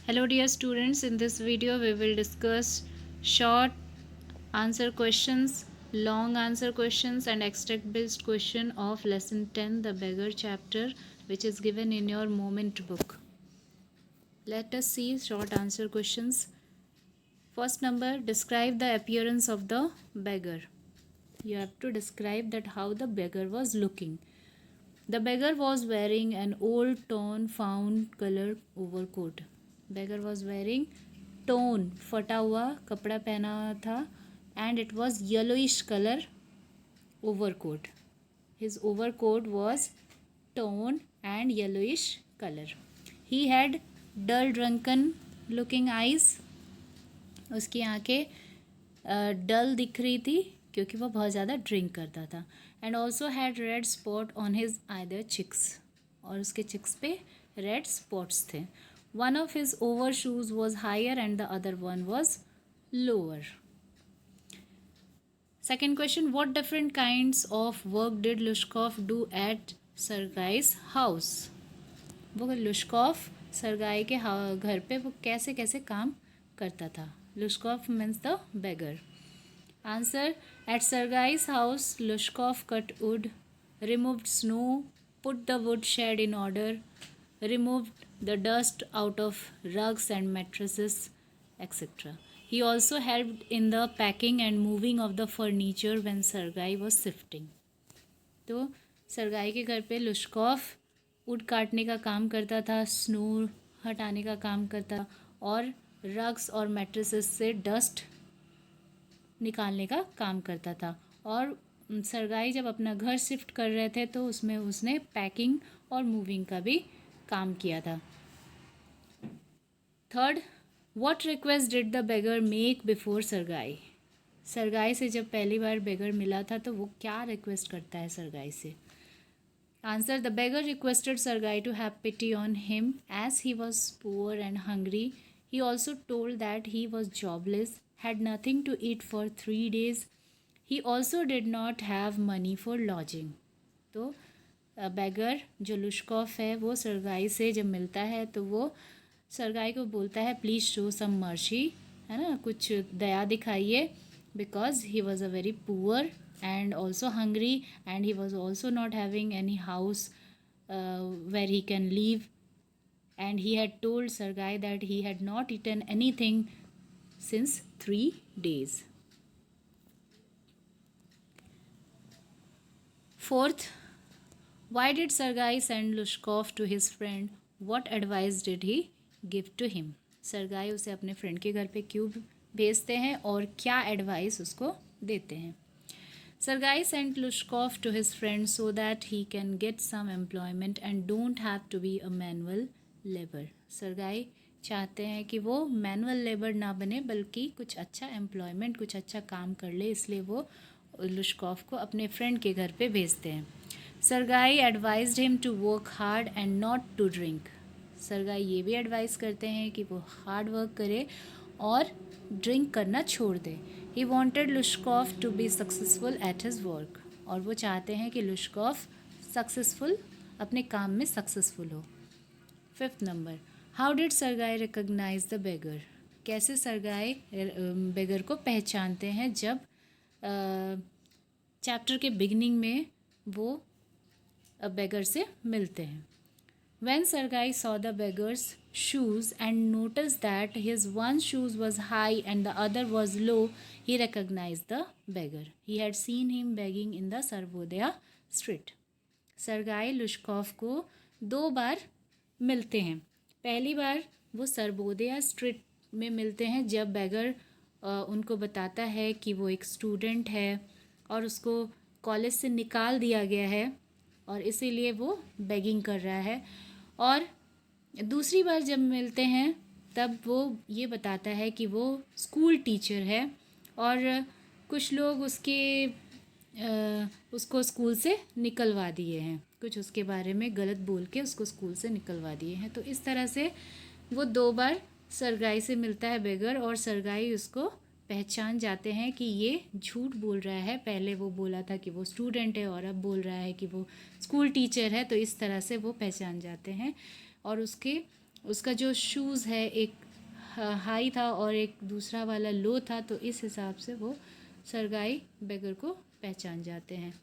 Hello dear students, in this video we will discuss short answer questions, long answer questions and extract based question of lesson 10 the beggar chapter, which is given in your moment book. Let us see short answer questions. First number, describe the appearance of the beggar. You have to describe that how the beggar was looking. The beggar was wearing an old torn fawn color overcoat. Beggar was wearing torn फटा हुआ कपड़ा पहना था and it was yellowish color overcoat. His overcoat was torn and yellowish color. He had dull drunken looking eyes. उसकी आंखें डल दिख रही थी क्योंकि वह बहुत ज़्यादा ड्रिंक करता था. And also had red spot on his either cheeks, और उसके चिक्स पे रेड स्पॉट्स थे. One of his over shoes was higher and the other one was lower. Second question, what different kinds of work did Lushkoff do at Sergei's house. वो Lushkoff सरगाई के घर पे वो कैसे कैसे काम करता था. Lushkoff means the beggar. Answer, at Sergei's house, Lushkov cut wood, removed snow, put the woodshed in order, removed the dust out of rugs and mattresses, etc. He also helped in the packing and moving of the furniture when Sergei was shifting. तो सरगाई के घर पे लुश्कॉफ would काटने का काम करता था, snow हटाने का काम करता और रग्स और मैट्रेसेस से डस्ट निकालने का काम करता था. और सरगाई जब अपना घर शिफ्ट कर रहे थे तो उसमें उसने पैकिंग और मूविंग का भी काम किया था. Third, what request did the beggar make before Sergei. Sergei से जब पहली बार बेगर मिला था तो वो क्या रिक्वेस्ट करता है सरगाई से. Answer, the beggar requested Sergei to have pity on him as he was poor and hungry. He also told that he was jobless, had nothing to eat for 3 days. He also did not have money for lodging. तो बेगर जो लुश्कॉफ है वो सरगाई से जब मिलता है तो वो सरगाई को बोलता है प्लीज़ शो सम मर्सी, है ना, कुछ दया दिखाइए, because he was a very poor and also hungry and he was also not having any house where he can leave. And he had told Sergei that he had not eaten anything since 3 days. Fourth, why did Sergei send Lushkov to his friend? What advice did he give to him? Sergei उसे अपने friend के घर पे क्यों भेजते हैं और क्या एडवाइस उसको देते हैं. Sergei sent Lushkov to his friend so that he can get some employment and don't have to be a manual labour. Sergei चाहते हैं कि वो मैनुअल लेबर ना बने बल्कि कुछ अच्छा एम्प्लॉयमेंट, कुछ अच्छा काम कर ले, इसलिए वो लुश्कॉफ को अपने फ्रेंड के घर पे भेजते हैं. Sergei advised him to work hard and not to drink. Sergei ये भी एडवाइस करते हैं कि वो हार्ड वर्क करे और ड्रिंक करना छोड़ दे. He wanted Lushkoff to be successful at his work. और वो चाहते हैं कि लुश्कॉफ सक्सेसफुल, अपने काम में सक्सेसफुल हो. Fifth number, how did Sergei recognise the beggar. कैसे सरगाई बेगर को पहचानते हैं जब चैप्टर के बिगिनिंग में वो बेगर से मिलते हैं. When Sergei saw the beggar's shoes and notice that his one shoes was high and the other was low, he recognise the beggar. He had seen him begging in the Sarvodaya street. Sergei Lushkoff को 2 बार मिलते हैं. पहली बार वो सर्वोदया street में मिलते हैं जब बेगर उनको बताता है कि वो एक स्टूडेंट है और उसको कॉलेज से निकाल दिया गया है और इसीलिए वो बेगिंग कर रहा है. और दूसरी बार जब मिलते हैं तब वो ये बताता है कि वो स्कूल टीचर है और कुछ लोग उसको स्कूल से निकलवा दिए हैं, कुछ उसके बारे में गलत बोल के उसको स्कूल से निकलवा दिए हैं. तो इस तरह से वो 2 बार सरगाई से मिलता है बेगर और सरगाई उसको पहचान जाते हैं कि ये झूठ बोल रहा है. पहले वो बोला था कि वो स्टूडेंट है और अब बोल रहा है कि वो स्कूल टीचर है. तो इस तरह से वो पहचान जाते हैं और उसके उसका जो शूज़ है एक हाई था और एक दूसरा वाला लो था, तो इस हिसाब से वो सरगाई बेगर को पहचान जाते हैं।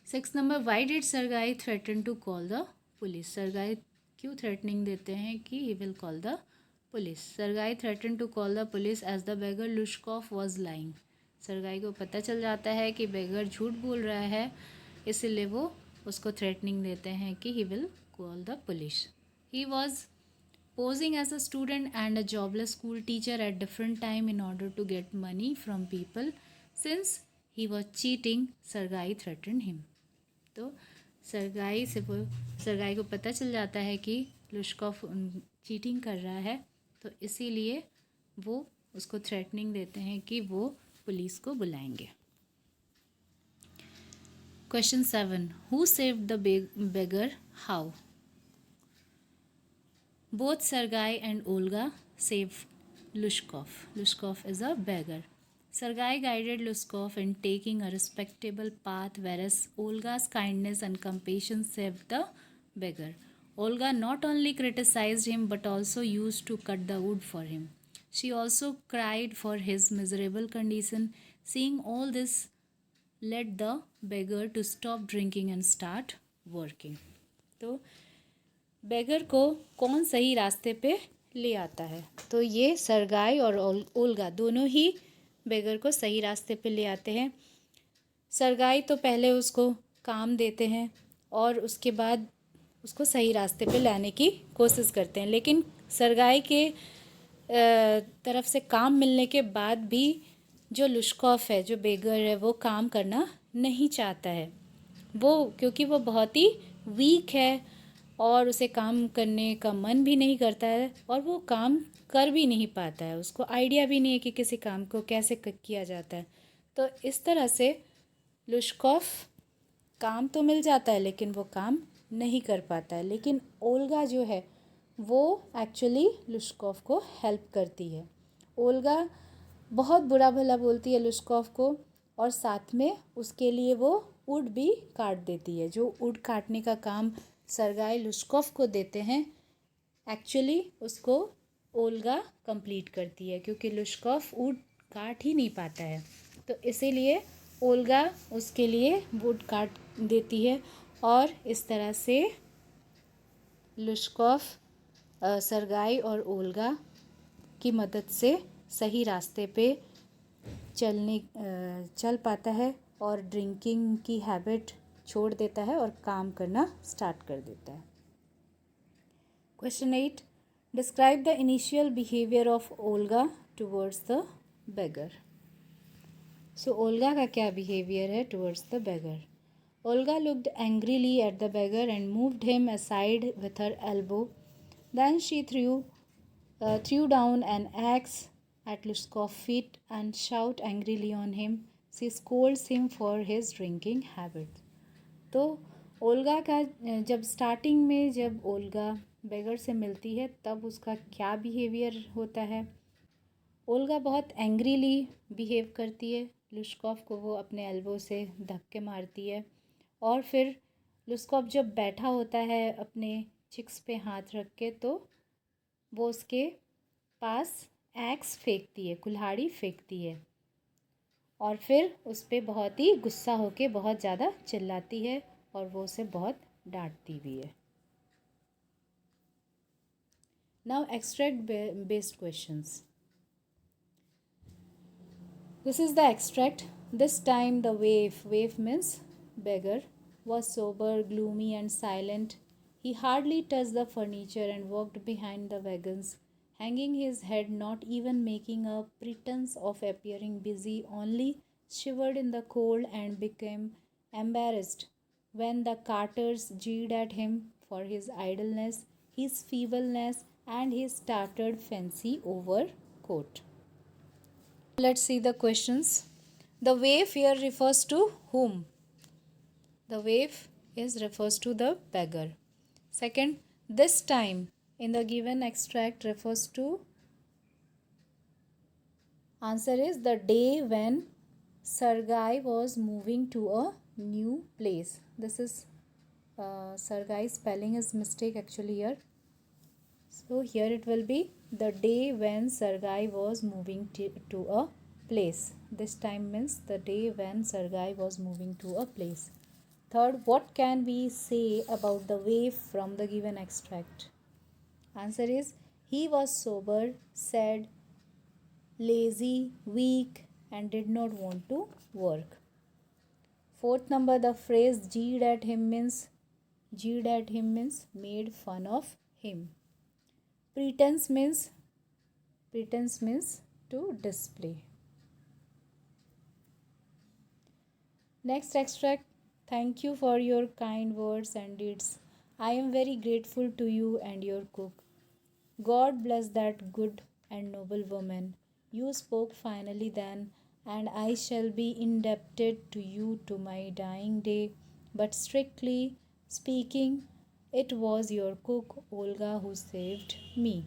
6 number, why did Sergei threaten to call the police? Sergei क्यों थ्रेटनिंग देते हैं कि he will call the police? Sergei threaten to call the police as the beggar Lushkoff was lying. Sergei को पता चल जाता है कि बेगर झूठ बोल रहा है, इसलिए वो उसको थ्रेटनिंग देते हैं कि he will call the police. He was posing as a student and a jobless school teacher at different time in order to get money from people. Since he was cheating, Sergei threatened him. तो सरगाई को पता चल जाता है कि लुश्कॉफ cheating कर रहा है, तो इसीलिए वो उसको थ्रेटनिंग देते हैं कि वो पुलिस को बुलाएंगे। Question 7, who saved the beggar? How? Both Sergei and Olga saved Lushkov. Lushkov is a beggar. Sergei guided Lushkov in taking a respectable path, whereas Olga's kindness and compassion saved the beggar. Olga not only criticized him but also used to cut the wood for him. She also cried for his miserable condition. Seeing all this led the beggar to stop drinking and start working. तो बेगर को कौन सही रास्ते पे ले आता है? तो ये सरगाई और ओल्गा दोनों ही बेगर को सही रास्ते पे ले आते हैं। सरगाई तो पहले उसको काम देते हैं और उसके बाद उसको सही रास्ते पे लाने की कोशिश करते हैं, लेकिन सरगाई के तरफ से काम मिलने के बाद भी जो लुश्कॉफ है, जो बेगर है, वो काम करना नहीं चाहता है। वो क्योंकि वो बहुत ही वीक है और उसे काम करने का मन भी नहीं करता है और वो काम कर भी नहीं पाता है, उसको आइडिया भी नहीं है कि किसी काम को कैसे किया जाता है। तो इस तरह से लुश्कॉफ काम तो मिल जाता है लेकिन वो काम नहीं कर पाता है। लेकिन ओल्गा जो है वो एक्चुअली लुश्कॉफ को हेल्प करती है। ओल्गा बहुत बुरा भला बोलती है लुश्कॉफ को और साथ में उसके लिए वो वुड भी काट देती है। जो वुड काटने का काम सरगाई लुश्कॉफ को देते हैं, एक्चुअली उसको ओल्गा कंप्लीट करती है, क्योंकि लुश्कॉफ वुड काट ही नहीं पाता है। तो इसीलिए ओल्गा उसके लिए वुड काट देती है और इस तरह से लुश्कॉफ सरगाई और ओल्गा की मदद से सही रास्ते पे चल पाता है और ड्रिंकिंग की हैबिट छोड़ देता है और काम करना स्टार्ट कर देता है। Question 8, describe the initial behaviour of Olga towards the beggar. So Olga का क्या बिहेवियर है towards the beggar? Olga looked angrily at the beggar and moved him aside with her elbow. Then she threw down an axe at Lushkov's feet and shout angrily on him. She scolds him for his drinking habit. तो Olga का जब starting में जब Olga बेगर से मिलती है तब उसका क्या बिहेवियर होता है? ओल्गा बहुत एंग्रीली बिहेव करती है, लुश्कॉफ को वो अपने एल्बो से धक्के मारती है और फिर लुश्कॉफ जब बैठा होता है अपने चिक्स पे हाथ रख के तो वो उसके पास एक्स फेंकती है, कुल्हाड़ी फेंकती है और फिर उस पर बहुत ही गुस्सा होके बहुत ज़्यादा चिल्लाती है और वो उसे बहुत डांटती भी है। Now extract based questions. This is the extract. This time the wave means beggar was sober, gloomy and silent. He hardly touched the furniture and walked behind the wagons, hanging his head, not even making a pretense of appearing busy, only shivered in the cold and became embarrassed when the carters jeered at him for his idleness, his feebleness, and his tattered fancy overcoat. Let's see the questions. The waif here refers to whom? The waif refers to the beggar. Second, this time in the given extract refers to, answer is the day when Sergei was moving to a new place. This is Sergei spelling is mistake actually here. So here it will be the day when Sergei was moving to a place. This time means the day when Sergei was moving to a place. Third, what can we say about the wave from the given extract? Answer is he was sober, sad, lazy, weak, and did not want to work. Fourth number, the phrase jeered at him means made fun of him. Pretense means to display. Next extract. Thank you for your kind words and deeds. I am very grateful to you and your cook. God bless that good and noble woman. You spoke finally then, and I shall be indebted to you to my dying day. But strictly speaking, it was your cook, Olga, who saved me.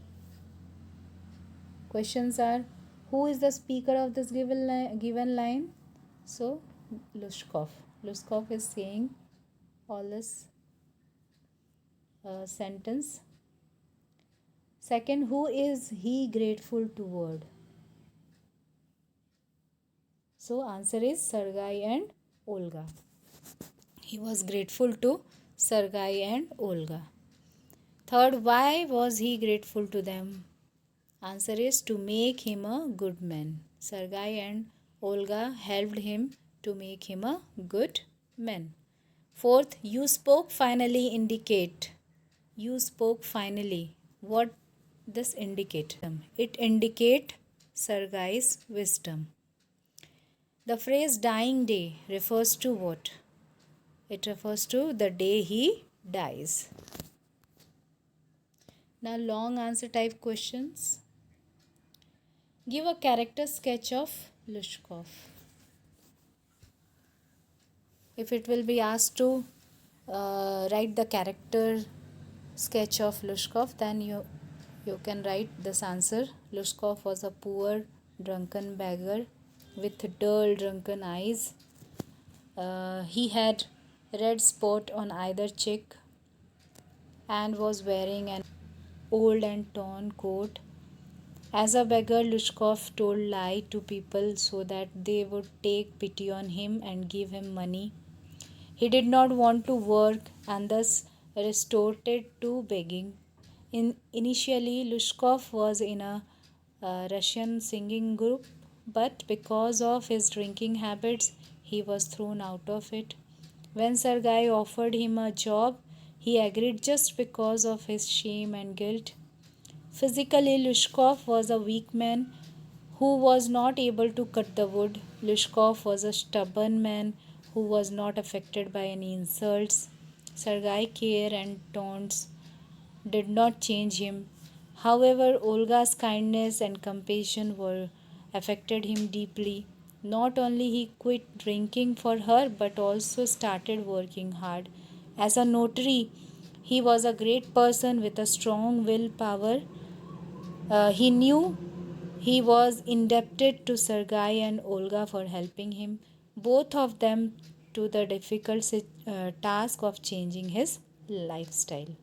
Questions are: who is the speaker of this given line? So, Lushkov. Lushkov is saying all this sentence. Second, who is he grateful toward? So, answer is Sergei and Olga. He was grateful to Sergei and Olga. Third, why was he grateful to them? Answer is to make him a good man. Sergei and Olga helped him to make him a good man. Fourth, you spoke finally indicate. You spoke finally. What this indicate? It indicate Sergei's wisdom. The phrase dying day refers to what? It refers to the day he dies. Now long answer type questions. Give a character sketch of Lushkov. If it will be asked to write the character sketch of Lushkov, then you can write this answer. Lushkov was a poor drunken beggar with dull drunken eyes. He had red spot on either cheek and was wearing an old and torn coat. As a beggar, Lushkov told lie to people so that they would take pity on him and give him money. He did not want to work and thus resorted to begging. Initially, Lushkov was in a Russian singing group, but because of his drinking habits, he was thrown out of it. When Sergei offered him a job, he agreed just because of his shame and guilt. Physically, Lushkov was a weak man who was not able to cut the wood. Lushkov was a stubborn man who was not affected by any insults. Sergei's care and taunts did not change him. However, Olga's kindness and compassion were affected him deeply. Not only he quit drinking for her but also started working hard. As a notary, he was a great person with a strong willpower. He knew he was indebted to Sergei and Olga for helping him, both of them, to the difficult task of changing his lifestyle.